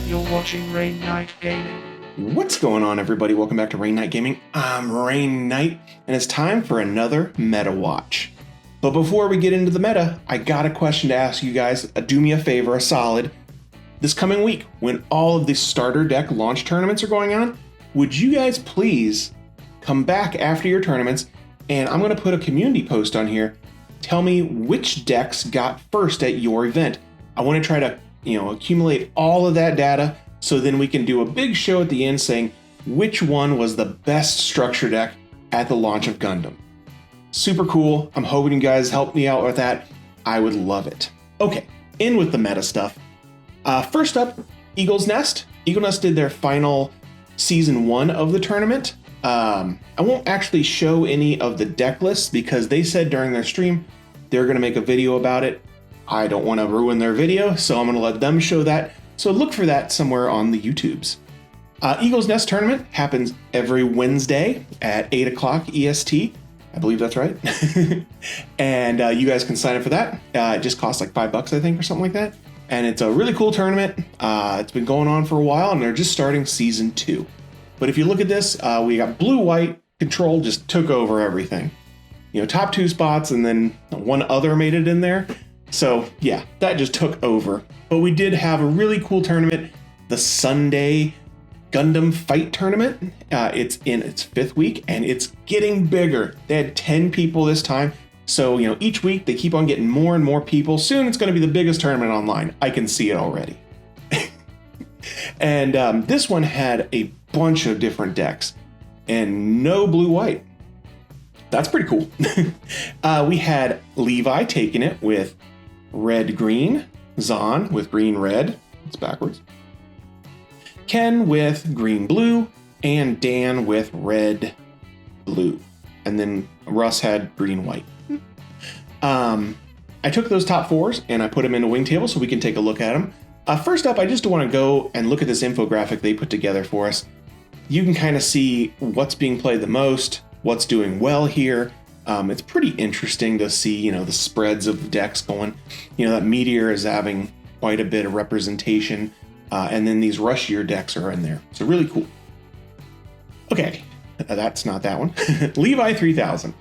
You're watching Rain Knight Gaming. What's going on, everybody? Welcome back to Rain Knight Gaming. I'm Rain Knight, and it's time for another meta watch. But before we get into the meta, I got a question to ask you guys. Do me a favor, a solid. This coming week, when all of the starter deck launch tournaments are going on, would you guys please come back after your tournaments, and I'm going to put a community post on here. Tell me which decks got first at your event. I want to try to, accumulate all of that data so then we can do a big show at the end saying which one was the best structure deck at the launch of Gundam. Super cool. I'm hoping you guys help me out with that. I would love it. Okay, in with the meta stuff. First up, Eagle's Nest. Eagle Nest did their final season 1 of the tournament. I won't actually show any of the deck lists because they said during their stream they're going to make a video about it. I don't want to ruin their video, so I'm going to let them show that. So look for that somewhere on the YouTubes. Eagle's Nest tournament happens every Wednesday at 8 o'clock EST. I believe that's right. And you guys can sign up for that. It just costs like $5, I think, or something like that. And it's a really cool tournament. It's been going on for a while, and they're just starting season 2. But if you look at this, we got blue-white. Control just took over everything. Top 2 spots, and then one other made it in there. So yeah, that just took over. But we did have a really cool tournament, the Sunday Gundam Fight Tournament. It's in its 5th week, and it's getting bigger. They had 10 people this time. So, each week they keep on getting more and more people. Soon it's going to be the biggest tournament online. I can see it already. And this one had a bunch of different decks and no blue-white. That's pretty cool. We had Levi taking it with red-green, Zahn with green-red, it's backwards, Ken with green-blue, and Dan with red-blue. And then Russ had green-white. I took those top 4s and I put them in a wing table so we can take a look at them. First up, I just want to go and look at this infographic they put together for us. You can kind of see what's being played the most, what's doing well here. It's pretty interesting to see, the spreads of decks going. That Meteor is having quite a bit of representation, and then these rushier decks are in there. So really cool. Okay, that's not that one. Levi 3000.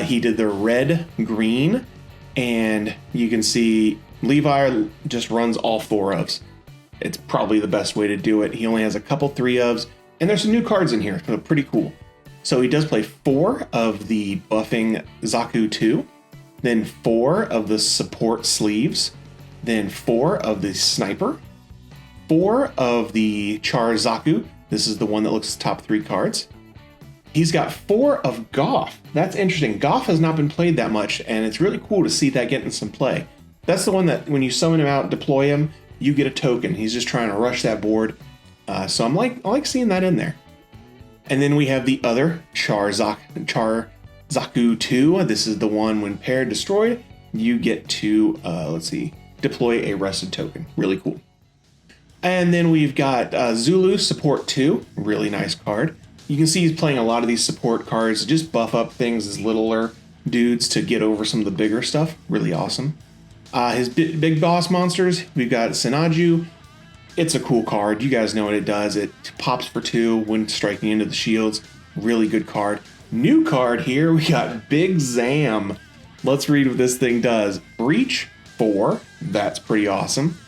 He did the red-green, and you can see Levi just runs all 4 ofs. It's probably the best way to do it. He only has a couple 3 ofs, and there's some new cards in here, so pretty cool. So he does play 4 of the buffing Zaku 2, then 4 of the support sleeves, then 4 of the sniper, 4 of the Char Zaku. This is the one that looks top 3 cards. He's got 4 of Goff. That's interesting. Goff has not been played that much, and it's really cool to see that getting some play. That's the one that when you summon him out, deploy him, you get a token. He's just trying to rush that board. So I like seeing that in there. And then we have the other Char Zaku 2. This is the one when paired destroyed, you get to, deploy a rested token. Really cool. And then we've got Zulu Support 2. Really nice card. You can see he's playing a lot of these support cards, just buff up things as littler dudes to get over some of the bigger stuff. Really awesome. His big boss monsters, we've got Sinaju. It's a cool card. You guys know what it does. It pops for 2 when striking into the shields. Really good card. New card here, we got Big Zam. Let's read what this thing does. Breach 4. That's pretty awesome.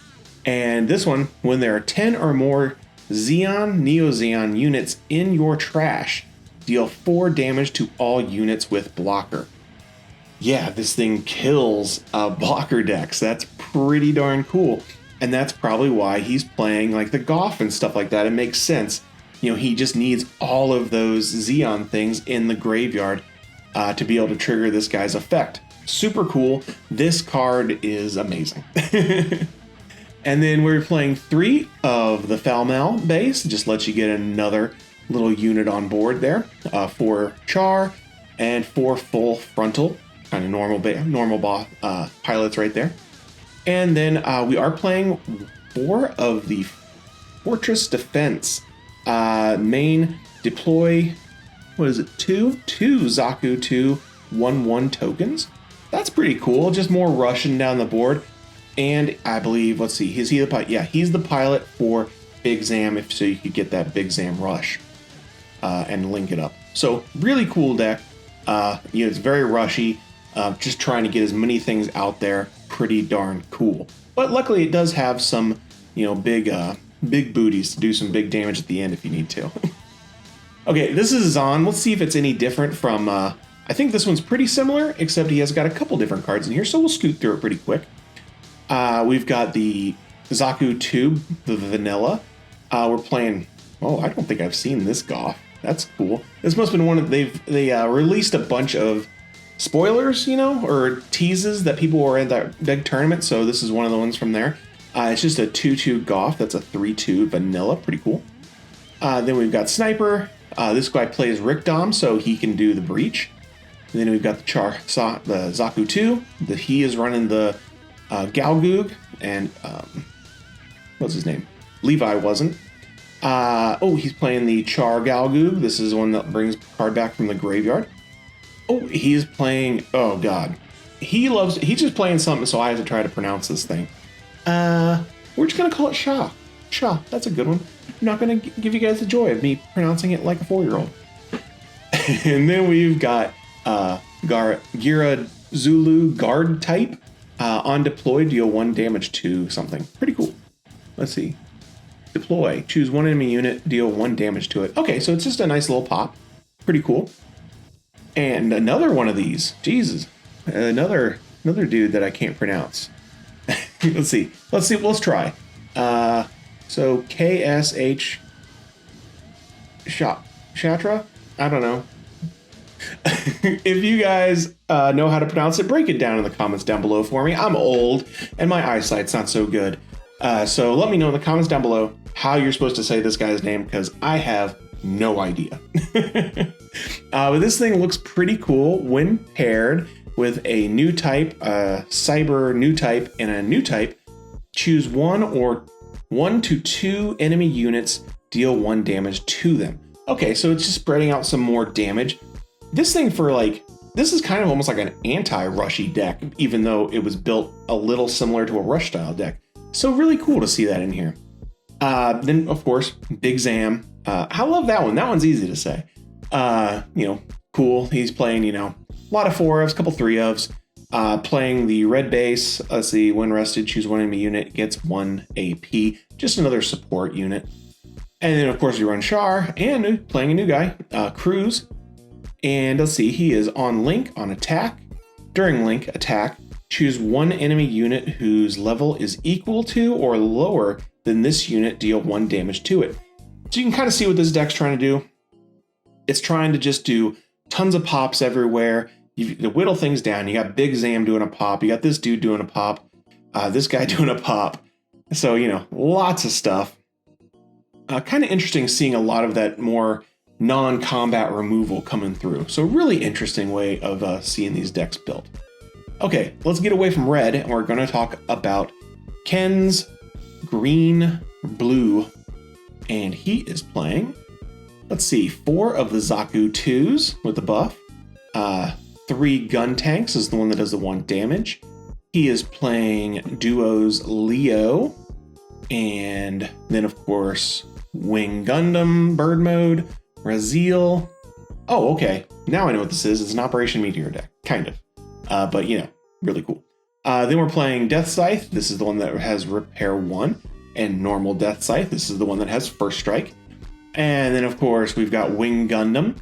And this one, when there are 10 or more Zeon, Neo Zeon units in your trash, deal 4 damage to all units with blocker. Yeah, this thing kills blocker decks. That's pretty darn cool. And that's probably why he's playing like the Goff and stuff like that. It makes sense. He just needs all of those Zeon things in the graveyard to be able to trigger this guy's effect. Super cool. This card is amazing. And then we're playing 3 of the Falmal base. Just lets you get another little unit on board there. 4 Char and 4 full frontal. Kind of normal pilots right there. And then we are playing 4 of the Fortress Defense. Main deploy, what is it, 2 Zaku 2 1/1 tokens. That's pretty cool. Just more Russian down the board. And I believe, let's see, is he the pilot? Yeah, he's the pilot for Big Zam so you could get that Big Zam rush and link it up. So really cool deck. It's very rushy. Just trying to get as many things out there. Pretty darn cool. But luckily it does have some, big booties to do some big damage at the end if you need to. Okay, this is Zahn. Let's see if it's any different from, I think this one's pretty similar, except he has got a couple different cards in here, so we'll scoot through it pretty quick. We've got the Zaku Tube, the vanilla. We're playing, I don't think I've seen this Goth. That's cool. This must have been one of, they released a bunch of spoilers, or teases that people were in that big tournament, so this is one of the ones from there. It's just a 2/2 Goth. That's a 3/2 vanilla. Pretty cool. Then we've got Sniper. This guy plays Rick Dom, so he can do the breach. And then we've got the Zaku 2. He is running the Galgoog, and what's his name? Levi wasn't. He's playing the Char Galgoog. This is one that brings card back from the graveyard. He's playing. Oh God, he's just playing something, so I have to try to pronounce this thing. We're just gonna call it Sha. Sha. That's a good one. I'm not gonna give you guys the joy of me pronouncing it like a 4-year-old. And then we've got Gira Zulu Guard type. On deploy, deal 1 damage to something. Pretty cool. Let's see. Deploy. Choose 1 enemy unit, deal 1 damage to it. Okay, so it's just a nice little pop. Pretty cool. And another one of these. Jesus. Another dude that I can't pronounce. Let's see. Let's try. So KSH Shatra? I don't know. If you guys know how to pronounce it, break it down in the comments down below for me. I'm old and my eyesight's not so good. So let me know in the comments down below how you're supposed to say this guy's name, because I have no idea. But this thing looks pretty cool when paired with a new type, cyber new type, and a new type. Choose 1 to 2 enemy units, deal 1 damage to them. Okay, so it's just spreading out some more damage. This thing this is kind of almost like an anti-rushy deck, even though it was built a little similar to a rush style deck. So really cool to see that in here. Then of course, Big Zam. I love that one. That one's easy to say. Cool. He's playing, a lot of 4-ofs, couple 3-ofs. Playing the red base. Let's see, when rested, choose 1 enemy unit, gets 1 AP. Just another support unit. And then of course we run Char, and playing a new guy, Cruz. And let's see, he is on link, on attack. During link, attack, choose 1 enemy unit whose level is equal to or lower than this unit, deal 1 damage to it. So you can kind of see what this deck's trying to do. It's trying to just do tons of pops everywhere. You whittle things down. You got Big Zam doing a pop. You got this dude doing a pop. This guy doing a pop. So, lots of stuff. Kind of interesting seeing a lot of that more non-combat removal coming through. So really interesting way of seeing these decks built. Okay, let's get away from red, and we're going to talk about Ken's green blue. And he is playing, let's see, 4 of the Zaku 2s with the buff. 3 gun tanks is the one that does the 1 damage. He is playing duos Leo, and then of course Wing Gundam bird mode, Raziel. Oh, okay. Now I know what this is. It's an Operation Meteor deck, kind of. But really cool. Then we're playing Death Scythe. This is the one that has Repair 1, and normal Death Scythe. This is the one that has First Strike. And then of course we've got Wing Gundam,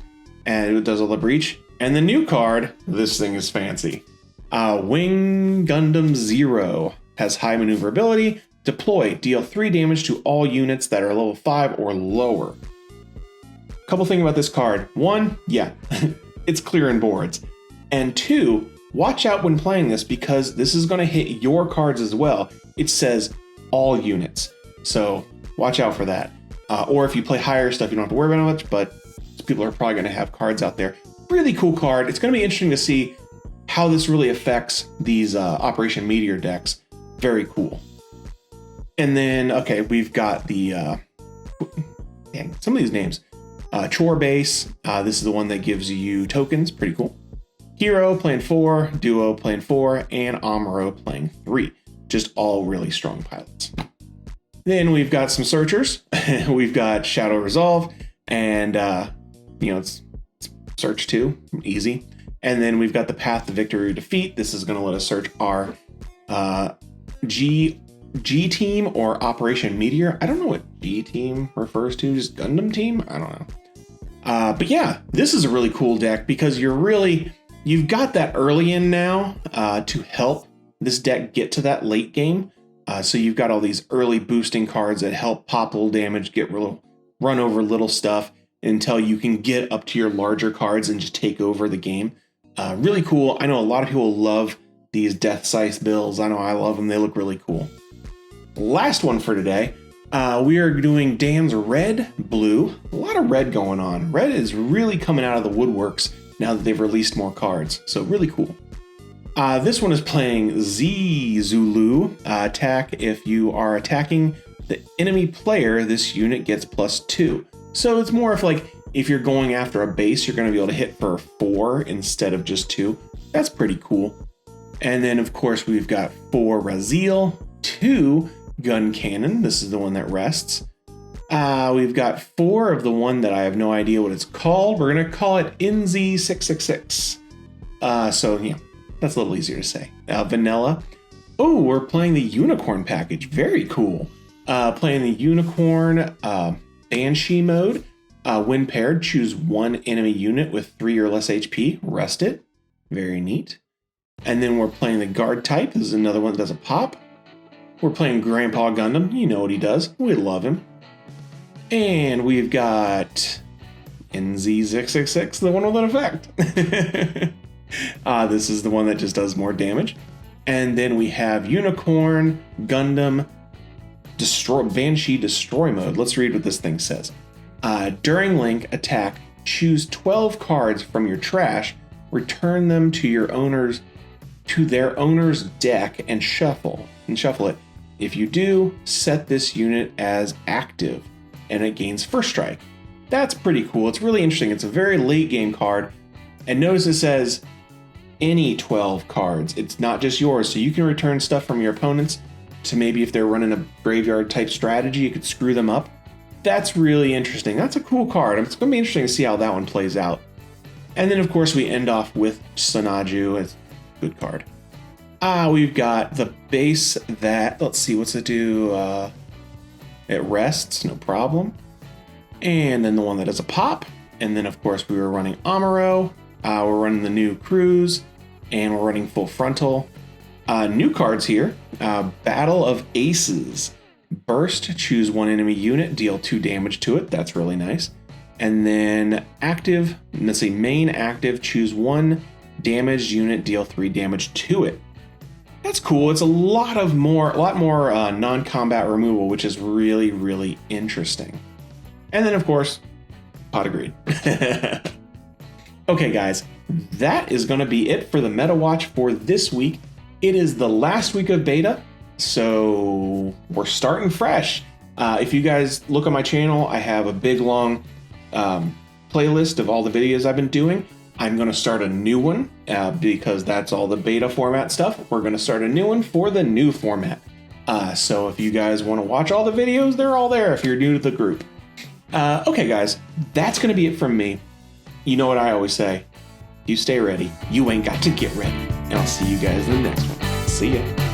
and it does all the breach. And the new card, this thing is fancy. Wing Gundam 0 has high maneuverability. Deploy, deal 3 damage to all units that are level 5 or lower. Couple things about this card. 1, it's clearing boards. And 2, watch out when playing this, because this is going to hit your cards as well. It says all units. So watch out for that. Or if you play higher stuff, you don't have to worry about it much, but people are probably going to have cards out there. Really cool card. It's going to be interesting to see how this really affects these Operation Meteor decks. Very cool. And then, okay, we've got the, some of these names. Chore Base, this is the one that gives you tokens. Pretty cool. Hero playing 4, Duo playing 4, and Amuro playing 3. Just all really strong pilots. Then we've got some searchers. We've got Shadow Resolve, and it's Search 2, easy. And then we've got the Path to Victory or Defeat. This is going to let us search our G Team or Operation Meteor. I don't know what G Team refers to. Just Gundam Team? I don't know. But yeah, this is a really cool deck because you've got that early in now to help this deck get to that late game. So you've got all these early boosting cards that help pop little damage, run over little stuff until you can get up to your larger cards and just take over the game. Really cool. I know a lot of people love these Death Scythe builds. I know I love them. They look really cool. Last one for today. We are doing Dan's red, blue. A lot of red going on. Red is really coming out of the woodworks now that they've released more cards. So really cool. This one is playing Z Zulu. Attack. If you are attacking the enemy player, this unit gets +2. So it's more of like if you're going after a base, you're going to be able to hit for 4 instead of just 2. That's pretty cool. And then, of course, we've got 4 Raziel, 2 Gun Cannon. This is the one that rests. We've got 4 of the one that I have no idea what it's called. We're going to call it NZ666. So, yeah, that's a little easier to say. Vanilla. Oh, we're playing the Unicorn package. Very cool. Playing the Unicorn Banshee mode. When paired, choose one enemy unit with 3 or less HP. Rest it. Very neat. And then we're playing the Guard type. This is another one that does a pop. We're playing Grandpa Gundam. You know what he does. We love him. And we've got NZ666, the one with an effect. This is the one that just does more damage. And then we have Unicorn Gundam Banshee Destroy mode. Let's read what this thing says. During Link attack, choose 12 cards from your trash, return them to their owner's deck and shuffle it. If you do, set this unit as active and it gains first strike. That's pretty cool. It's really interesting. It's a very late game card. And notice it says any 12 cards. It's not just yours. So you can return stuff from your opponents to maybe if they're running a graveyard type strategy, you could screw them up. That's really interesting. That's a cool card. It's going to be interesting to see how that one plays out. And then, of course, we end off with Sonaju. It's a good card. We've got the base that, let's see, what's it do? It rests, no problem. And then the one that does a pop. And then, of course, we were running Amuro. We're running the new Cruise. And we're running Full Frontal. New cards here. Battle of Aces. Burst, choose one enemy unit, deal 2 damage to it. That's really nice. And then active, let's see, main active, choose one damaged unit, deal 3 damage to it. That's cool. It's a lot more non-combat removal, which is really, really interesting. And then, of course, Pot of Greed. Okay, guys, that is going to be it for the Meta Watch for this week. It is the last week of beta, so we're starting fresh. If you guys look on my channel, I have a big, long playlist of all the videos I've been doing. I'm going to start a new one because that's all the beta format stuff. We're going to start a new one for the new format. So if you guys want to watch all the videos, they're all there if you're new to the group. Okay, guys, that's going to be it from me. You know what I always say. You stay ready. You ain't got to get ready. And I'll see you guys in the next one. See ya.